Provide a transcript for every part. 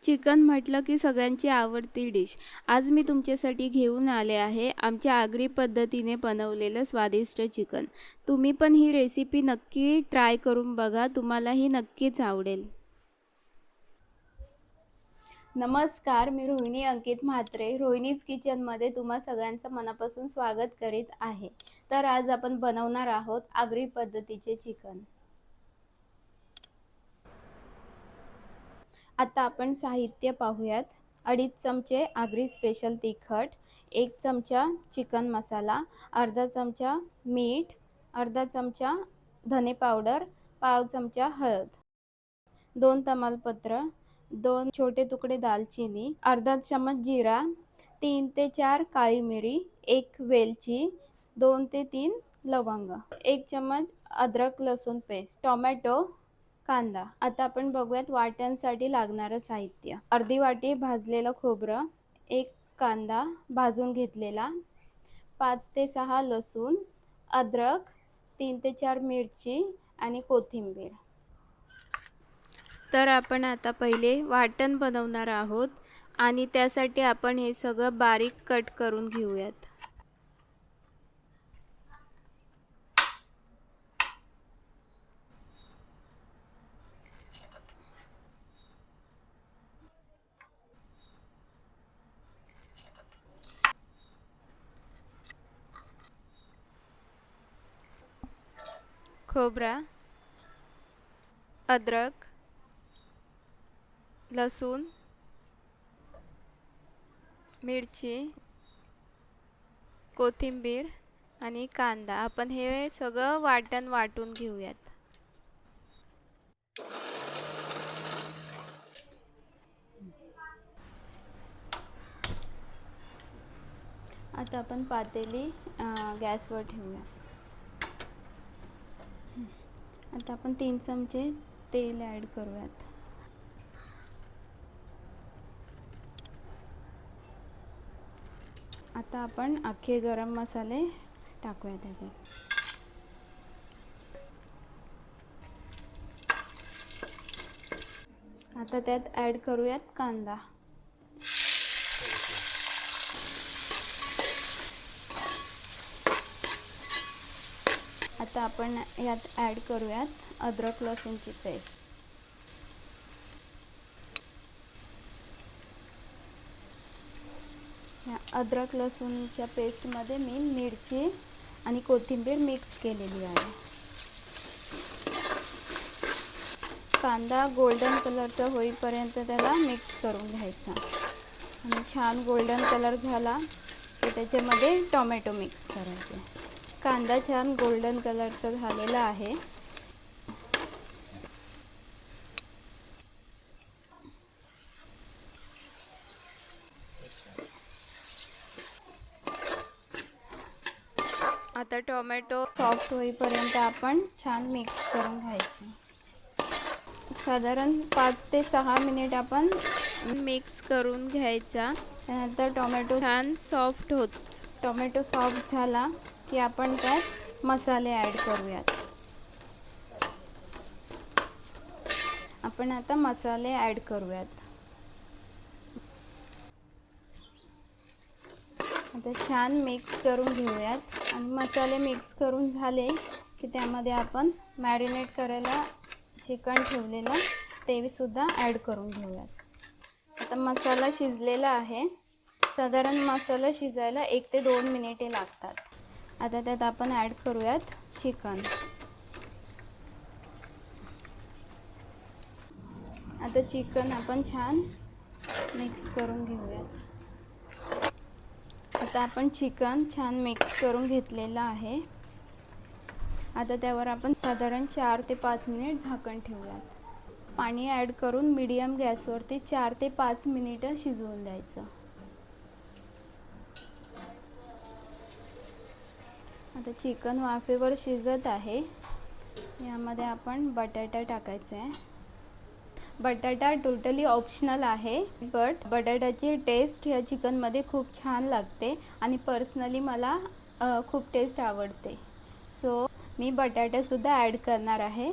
Chicken म्हटलं की सगळ्यांची आवडती डिश. आज मी तुमच्यासाठी घेऊन आले आहे आमच्या आगरी पद्धतीने बनवलेलं स्वादिष्ट चिकन. तुम्ही पण ही रेसिपी नक्की ट्राय करून बघा, तुम्हालाही नक्कीच आवडेल. नमस्कार, मी रोहिणी अंकित म्हात्रे रोहिणीज किचनमध्ये तुम्हा सगळ्यांचं मनापासून स्वागत करीत आहे. तर आज आपण बनवणार आहोत आगरी पद्धतीचे चिकन. आता आपण साहित्य पाहूयात. 2.5 चमचे आगरी स्पेशल तिखट, 1 चमचा चिकन मसाला, अर्धा चमचा मीठ, अर्धा चमचा धने पावडर, पाव चमचा हळद, 2 तमालपत्र, 2 छोटे तुकडे दालचिनी, अर्धा चमच जीरा, 3 ते 4 काळी मिरी, 1 वेलची, 2 ते 3 लवंग, 1 चमच अद्रक लसूण पेस्ट, टोमॅटो, कांदा. आता आपण बघूयात वाटणसाठी लागणारं साहित्य. अर्धी वाटी भाजलेलं खोबरं, 1 कांदा भाजून घेतलेला, 5 ते 6 लसूण, अद्रक, 3 ते 4 मिरची आणि कोथिंबीर. तर आपण आता पहिले वाटण बनवणार आहोत आणि त्यासाठी आपण हे सगळं बारीक कट करून घेऊयात. खोबरा, अद्रक, लसूण, मिरची, कोथिंबीर आणि कांदा. आपण हे सगळं वाटण वाटून घेऊयात. आता आपण पातेली गॅसवर ठेवूया. आता आपण 3 चमचे तेल ॲड करूयात. आता आपण अख्खे गरम मसाले टाकूयात त्याच्यात. आता त्यात ॲड करूयात कांदा. आता आपण यात ॲड करूयात अद्रक लसूणची पेस्ट. या अद्रक लसूणच्या पेस्टमध्ये मी मिरची आणि कोथिंबीर मिक्स केलेली आहे. कांदा गोल्डन कलरचा होईपर्यंत त्याला मिक्स करून घ्यायचा आणि छान गोल्डन कलर झाला की त्याच्यामध्ये टोमॅटो मिक्स करायचे. कांदा छान गोल्डन कलरचा झालेला आहे. आता टोमॅटो सॉफ्ट होईपर्यंत आपण छान मिक्स करून घ्यायचं. साधारण 5 ते 6 मिनिट आपण मिक्स करून घ्यायचा. त्यानंतर टोमॅटो छान सॉफ्ट टोमॅटो सॉफ्ट झाला की आपण त्यात मसाले ॲड करूयात. आपण आता मसाले ॲड करूयात. आता छान मिक्स करून घेऊयात आणि मसाले मिक्स करून झाले की त्यामध्ये आपण मॅरिनेट करायला चिकन ठेवलेलं ते सुद्धा ॲड करून घेऊयात. आता मसाला शिजलेला आहे. साधारण मसाला शिजायला 1 ते 2 मिनिटे लागतात. आता त्यात आपण ॲड करूयात चिकन. आता चिकन आपण छान मिक्स करून घेऊयात. आता आपण चिकन छान मिक्स करून घेतलेलं आहे. आता त्यावर आपण साधारण 4 ते 5 मिनिट झाकण ठेवूयात. पाणी ॲड करून मीडियम गॅसवरती 4 ते 5 मिनिटं शिजवून द्यायचं. आता चिकन वाफेवर शिजत आहे. यामध्ये आपण बटाटा टाकायचा आहे. बटाटा टोटली ऑप्शनल आहे, बट बटाट्याची टेस्ट या चिकनमध्ये खूप छान लागते आणि पर्सनली मला खूप टेस्ट आवडते. सो मी बटाटासुद्धा ॲड करणार आहे.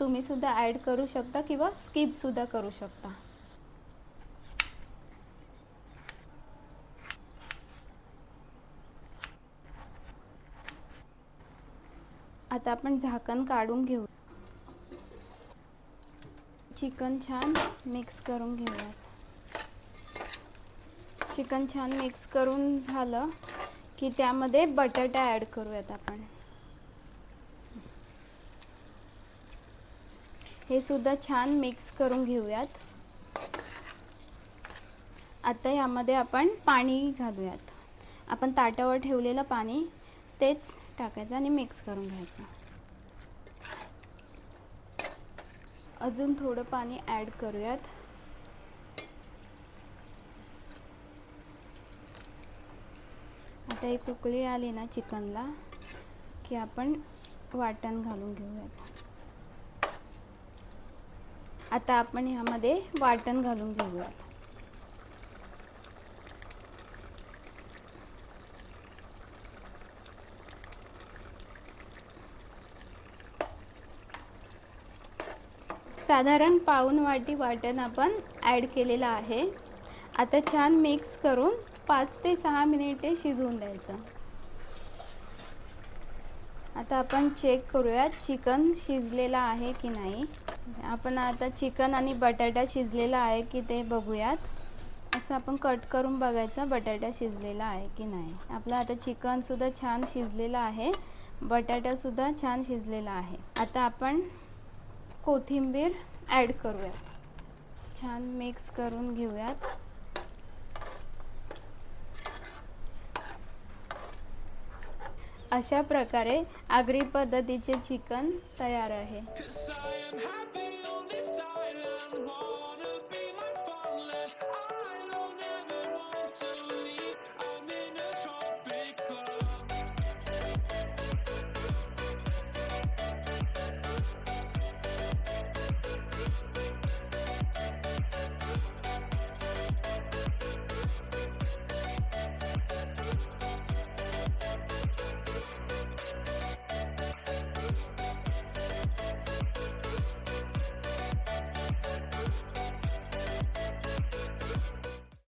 तुम्हीसुद्धा ॲड करू शकता किंवा स्किपसुद्धा करू शकता. आता आपण झाकण काढून घेऊ. चिकन छान मिक्स करून घेऊयात. चिकन छान मिक्स करून झालं की त्यामध्ये बटाटा ॲड करूयात आपण. हे सुद्धा छान मिक्स करून घेऊयात. आता यामध्ये आपण पाणी घालूयात. आपण ताटावर ठेवलेलं पाणी तेच टाकायचं आणि मिक्स करून घ्यायचं. अजून थोडं पाणी ॲड करूयात. आता एक उकळी आली ना चिकनला की आपण वाटण घालून घेऊयात. आता आपण ह्यामध्ये वाटण घालून घेऊयात. साधारण पाऊण वाटी वाटण आपण ॲड केलेलं आहे. आता छान मिक्स करून 5 ते 6 मिनिटे शिजवून द्यायचं. आता आपण चेक करूयात चिकन शिजलेलं आहे की नाही. आपण आता चिकन आणि बटाटा शिजलेला आहे की ते बघूयात. असं आपण कट करून बघायचं बटाटा शिजलेला आहे की नाही. आपलं आता चिकनसुद्धा छान शिजलेलं आहे, बटाटासुद्धा छान शिजलेला आहे. आता आपण कोथिंबीर ॲड करूयात. छान मिक्स करून घेऊयात. अशा प्रकारे आगरी पद्धतीचे चिकन तयार आहे.